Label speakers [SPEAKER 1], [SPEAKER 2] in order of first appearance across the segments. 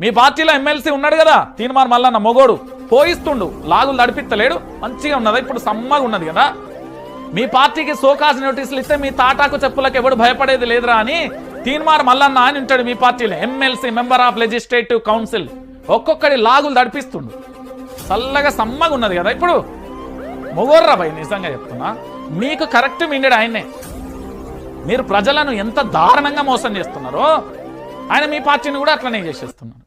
[SPEAKER 1] మీ పార్టీలో ఎమ్మెల్సీ ఉన్నాడు కదా తీన్మార్ మల్లన్న మొగోడు పోయిస్తుండు, లాగులు నడిపిస్తలేడు, మంచిగా ఉన్నదా ఇప్పుడు సమ్మగా ఉన్నది కదా. మీ పార్టీకి సోకాజ్ నోటీసులు ఇస్తే మీ తాటాకు చెప్పులకు ఎవడు భయపడేది లేదురా అని తీన్మార్ మల్లన్న అని ఉంటాడు మీ పార్టీలో, MLC member of legislative council. ఒక్కొక్కడి లాగులు నడిపిస్తుండు, చల్లగా సమ్మగా ఉన్నది కదా ఇప్పుడు. మొగోర్రా భయ్, నిజంగా చెప్తున్నా, మీకు కరెక్ట్ మిండెడు ఆయన్నే. మీరు ప్రజలను ఎంత దారుణంగా మోసం చేస్తున్నారో ఆయన మీ పార్టీని కూడా అట్లనే చేసేస్తున్నాడు.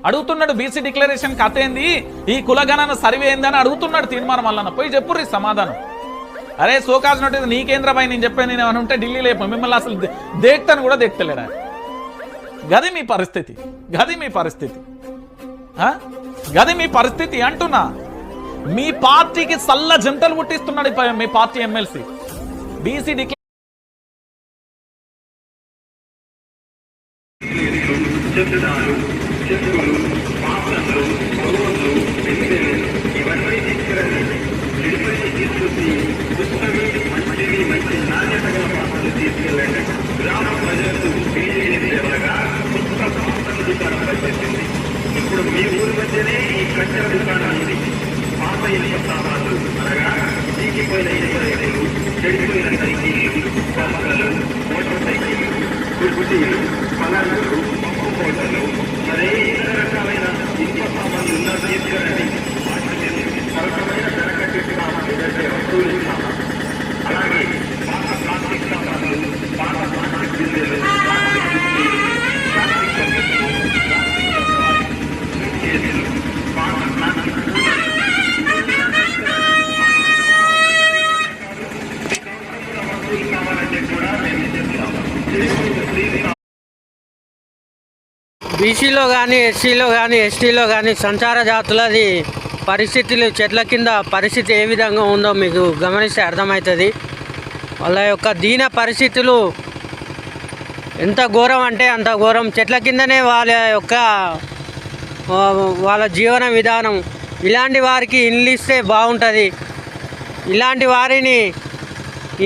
[SPEAKER 1] అడుగుతున్నాడు బీసీ డిక్లరేషన్ కథ ఏంది, ఈ కులగణన సర్వే ఏందని అడుగుతున్నాడు తీర్మానం మల్లన్న. పోయి చెప్పుర్రి సమాధానం. అరే సోకాజ్ నోటీస్ నీకేంద్ర భయ్, నేను చెప్పాను నేను అని ఉంటే ఢిల్లీ లేపు, మిమ్మల్ని అసలు దేక్తాను కూడా దేక్తలేడా. గది మీ పరిస్థితి, గది మీ పరిస్థితి, గది మీ పరిస్థితి అంటున్నా. మీ పార్టీకి సల్ల జంటలు పుట్టిస్తున్నాడు మీ పార్టీ ఎమ్మెల్సీ. బీసీ
[SPEAKER 2] ఇప్పుడు మీ ఊరి మధ్యనే ఈ కట్టెల దుకాణం ఉంది. పాత ఇనుప సామాన్లు అనగా నీకిపోయిన ఇనుపలు, చెడిపోయిన సైకిళ్ళు, బొమ్మలు, మోటార్ సైకిళ్ళు, కుర్చీలు, పలకలు, పంపు కోటలు, మరే ఇతర రకాలైన ఇనుప సామాన్లు ఉన్న తీసుకురండి. వాటిని సరసమైన ధరకట్టు వస్తువులు ఇస్తాము. అలాగే పాత ప్లాస్టిక్ సామాన్లు, పాత ప్లాస్టిక్ బిందెలు, ప్లాస్టిక్ కుర్చీలు, ప్లాస్టిక్ బకెట్లు,
[SPEAKER 3] బీసీలో కానీ ఎస్సీలో కానీ ఎస్టీలో కానీ సంచార జాతులది పరిస్థితులు, చెట్ల కింద పరిస్థితి ఏ విధంగా ఉందో మీకు గమనిస్తే అర్థమవుతుంది. వాళ్ళ యొక్క దీన పరిస్థితులు ఎంత ఘోరం అంటే అంత ఘోరం. చెట్ల కిందనే వాళ్ళ యొక్క వాళ్ళ జీవన విధానం. ఇలాంటి వారికి ఇండ్లు ఇస్తే బాగుంటుంది, ఇలాంటి వారిని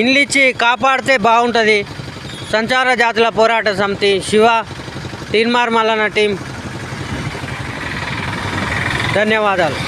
[SPEAKER 3] ఇండ్లు ఇచ్చి కాపాడితే బాగుంటుంది. సంచార జాతుల పోరాట సమితి శివ, తీన్మార్ మల్లన్న టీం, ధన్యవాదాలు.